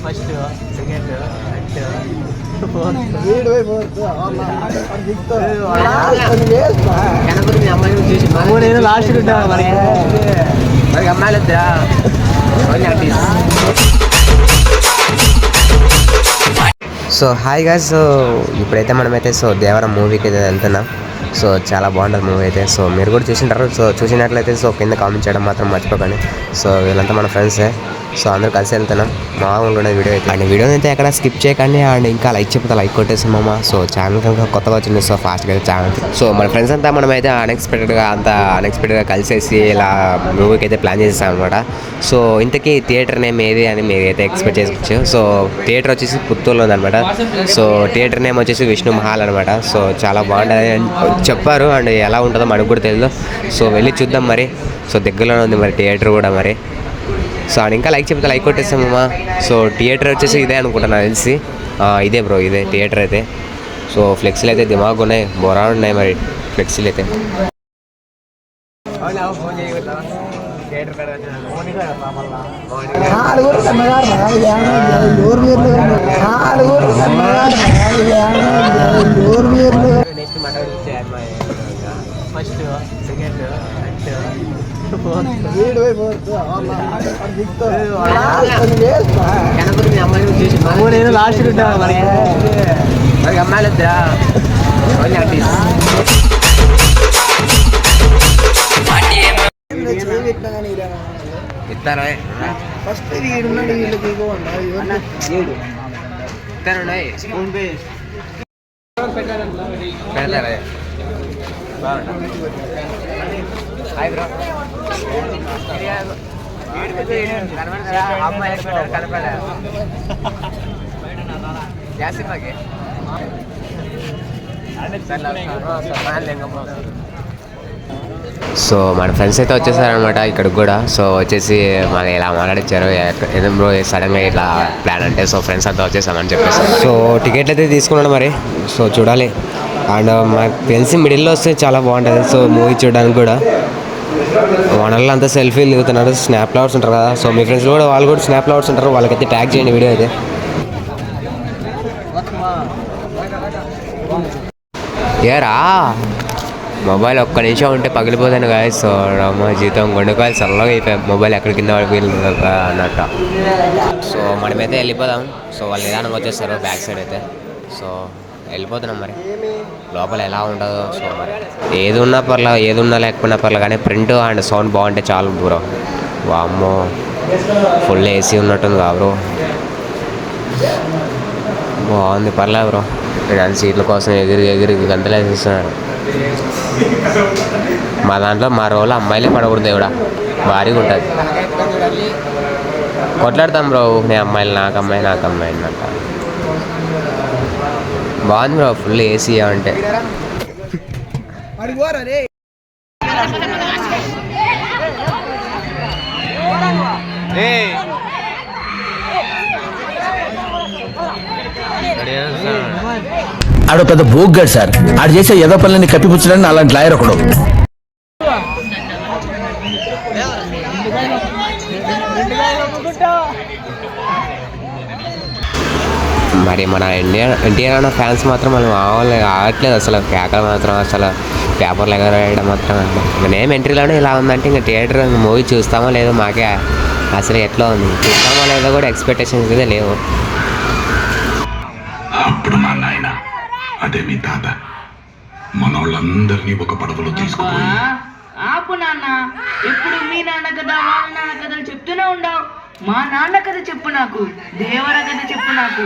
First second నేను last మరి అమ్మాయిలు వద్దా సో హాయ్ గాయ్స్. సో ఇప్పుడైతే మనమైతే దేవరం మూవీకి అయితే వెళ్తున్నాం. సో చాలా బాగుంటుంది మూవీ అయితే. సో మీరు కూడా చూసింటారు. సో చూసినట్లయితే కింద కామెంట్ చేయడం మాత్రం మర్చిపోకండి. సో వీళ్ళంతా మన ఫ్రెండ్సే. సో అందరూ కలిసి వెళ్తున్నాం. మామూలుగా ఉన్న వీడియో అయితే అండ్ వీడియోని అయితే ఎక్కడ స్కిప్ చేయకండి. అండ్ ఇంకా లైక్ చెప్తే లైక్ కొట్టేసామమ్మా. సో ఛానల్ కనుక కొత్తగా వచ్చింది. సో ఫాస్ట్గా అయితే ఛానల్. సో మన ఫ్రెండ్స్ అంతా మనమైతే అన్ఎక్స్పెక్టెడ్గా కలిసేసి ఇలా మూవీకి అయితే ప్లాన్ చేసేసాం అనమాట. సో ఇంతకీ థియేటర్ నేమ్ ఏది అని మీరు అయితే ఎక్స్పెక్ట్ చేసుకోవచ్చు. సో థియేటర్ వచ్చేసి పుత్తూరులో ఉందన్నమాట. సో థియేటర్ నేమ్ వచ్చేసి విష్ణు మహల్ అనమాట. సో చాలా బాగుంటుంది చెప్పారు. అండ్ ఎలా ఉంటుందో మనకు కూడా తెలియదు. సో వెళ్ళి చూద్దాం మరి. సో దగ్గరలోనే ఉంది మరి థియేటర్ కూడా మరి. సో అండ్ ఇంకా లైక్ చెప్తే లైక్ కొట్టేస్తామమ్మా. సో థియేటర్ వచ్చేసి ఇదే అనుకుంటున్నా తెలిసి. ఇదే బ్రో, ఇదే థియేటర్ అయితే. సో ఫ్లెక్సీలు అయితే దిమాగ్ ఉన్నాయి, బొరా ఉన్నాయి మరి ఫ్లెక్సీలు అయితే. ఫస్ట్ సెకండ్ నేను లాస్ట్ మరి అమ్మాయిలు వద్దా ఇస్తారా ఫస్ట్ పెడతారా హాయ్ బ్రో. సో మన ఫ్రెండ్స్ అయితే వచ్చేసారనమాట ఇక్కడికి కూడా. సో వచ్చేసి మాకు ఇలా మాట్లాడిచ్చారు ఏదో బ్రో సడన్గా ఇట్లా ప్లాన్ అంటే. సో ఫ్రెండ్స్ అంతా వచ్చేసామని చెప్పేసి సో టికెట్లు అయితే తీసుకున్నాడు మరి. సో చూడాలి. అండ్ మాకు తెలిసి మిడిల్లో వస్తే చాలా బాగుంటుంది. సో మూవీ చూడడానికి కూడా వనర్లో అంతా సెల్ఫీలు దిగుతున్నారు. స్నాప్ లవర్స్ ఉంటారు కదా. సో మీ ఫ్రెండ్స్ కూడా వాళ్ళు కూడా స్నాప్ లవర్స్ ఉంటారు. వాళ్ళకైతే ట్యాగ్ చేయండి వీడియో అయితే. ఏరా మొబైల్ ఒక్క నిమిషం ఉంటే పగిలిపోతాను కదా. సో రమ్మ జీతం గుండెకాయలు చల్లగా అయిపోయాయి. మొబైల్ ఎక్కడి కింద పడిపోయింది అన్నట్టు. సో మనమైతే వెళ్ళిపోదాం. సో వాళ్ళు నిదానంగా వచ్చేస్తారు బ్యాక్ సైడ్ అయితే. సో వెళ్ళిపోతున్నాం మరి. లోపల ఎలా ఉంటుందో సో మరి ఏది ఉన్నా లేకపోయినా పర్లేదు కానీ ప్రింట్ అండ్ సౌండ్ బాగుంటే చాలు బ్రో. వామ్మో ఫుల్ ఏసీ ఉన్నట్టుంది కా బ్రో. బాగుంది పర్లేదు బ్రో. నేను సీట్ల కోసం ఎగిరి గంటలు వేసేస్తున్నారు. మా దాంట్లో మా రోజులు అమ్మాయిలే పడకూడదు దేవుడా. భారీగా ఉంటుంది. కొట్లాడతాం బ్రో. నేను అమ్మాయిలు నాకు అమ్మాయి అంట. బాగుంది బ్రో ఫుల్ ఏసీ అంటే. ఆడు పెద్ద బోగ్గాడు సార్. ఆడు చేసే ఏదో పనులని కప్పిపుచ్చడానికి అలాంటి లాయర్ ఒకడు. మరి మన ఎన్టీఆర్ అన్న ఫ్యాన్స్ మాత్రం మనం ఆగట్లేదు అసలు. కేకలు మాత్రం అసలు పేపర్లు ఎగరేయడం మాత్రం. నేమ్ ఎంట్రీలోనే ఇలా ఉందంటే ఇంకా థియేటర్ మూవీ చూస్తామో లేదో మాకే అసలు ఎట్లా ఉంది. చూస్తామో లేదో కూడా ఎక్స్పెక్టేషన్స్ అయితే లేవు. అప్పుడు మా నాయన అదే మీ తాత మనోళ్ళందరినీ ఒక పడవలో తీసుకుపోయి ఆపు నాన్న. ఎప్పుడు మీ నాన్న కదా వాళ్ళ నాన్న కథలు చెప్తూనే ఉండవు. మా నాన్న కథ చెప్పు నాకు, దేవర కథ చెప్పు నాకు.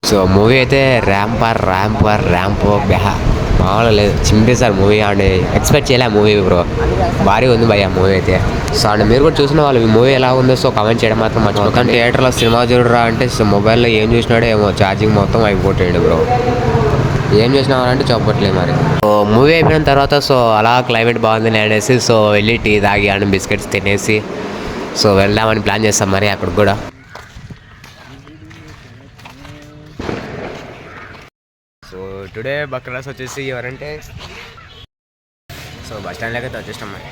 సో మూవీ అయితే ర్యాంపో బెహా మామూలుగా లేదు, చింపేశారు మూవీ. అండ్ ఎక్స్పెక్ట్ చేయలే మూవీ బ్రో, భారీ ఉంది భయ్య మూవీ అయితే. సో అండ్ మీరు కూడా చూసిన వాళ్ళు ఈ మూవీ ఎలా ఉందో సో కామెంట్ చేయడం మాత్రం మర్చిపోకండి. థియేటర్లో సినిమా చూడరా అంటే సో మొబైల్లో ఏం చూసినాడో ఏమో ఛార్జింగ్ మొత్తం అయిపోతాడు బ్రో. ఏం చేసినామంటే చెప్పట్లేదు మరి. సో మూవీ అయిపోయిన తర్వాత సో అలా క్లైమేట్ బాగుందని అనేసి సో వెళ్ళి టీ తాగి అండ్ బిస్కెట్స్ తినేసి సో వెళ్దామని ప్లాన్ చేస్తాం మరి అక్కడికి కూడా. సో టుడే బక్రాస్ వచ్చేసి ఎవరంటే సో బస్ స్టాండ్లోకి అయితే వచ్చేస్తాం మరి.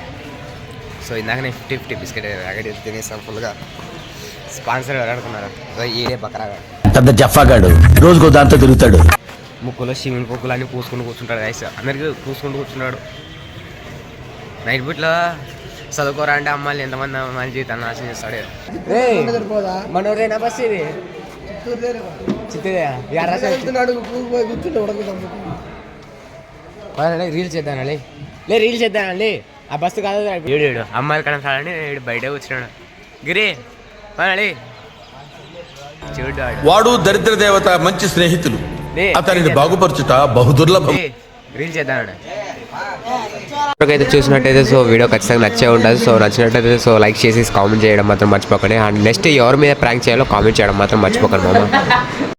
సో ఇందాక నేను 50 బిస్కెట్ ప్యాకెట్ తినేస్తాం ఫుల్గా. స్పాన్సర్ ఎవరు అనుకున్నారు? సో ఈడే బక్రాగా పెద్ద జఫాగాడు, రోజుకో దాంతో తిరుగుతాడు. ముక్కులో షిమిన్ పొక్కులు అన్నీ పూసుకుంటూ కూర్చుంటాడు గైస్, అందరికీ పూసుకుంటూ కూర్చున్నాడు. నైట్ బుట్లో చదువుకోరా అంటే అమ్మాయిలు ఎంతమంది అమ్మాయిల జీవితాన్ని నాశనం చేస్తాడు. మనోరేనా బస్ ఇది రీల్స్ చేద్దానండి, రీల్స్ చేద్దానండి. ఆ బస్సు కాదు ఏడు అమ్మాయిలు కనసాడని బయట వచ్చినాడు. గిరి పనండి చూడ్డాడు. వాడు దరిద్ర దేవత మంచి స్నేహితులు, అతనిని బాగుపరచుట బహుదుర్లభం. రీల్ చేద్దానండి. అయితే చూసినట్టయితే సో వీడియో ఖచ్చితంగా నచ్చే ఉంటుంది. సో నచ్చినట్టయితే సో లైక్ చేసి కామెంట్ చేయడం మాత్రం మర్చిపోకండి. అండ్ నెక్స్ట్ ఎవరి మీద ప్రాంక్ చేయాలో కామెంట్ చేయడం మాత్రం మర్చిపోకండి మామ.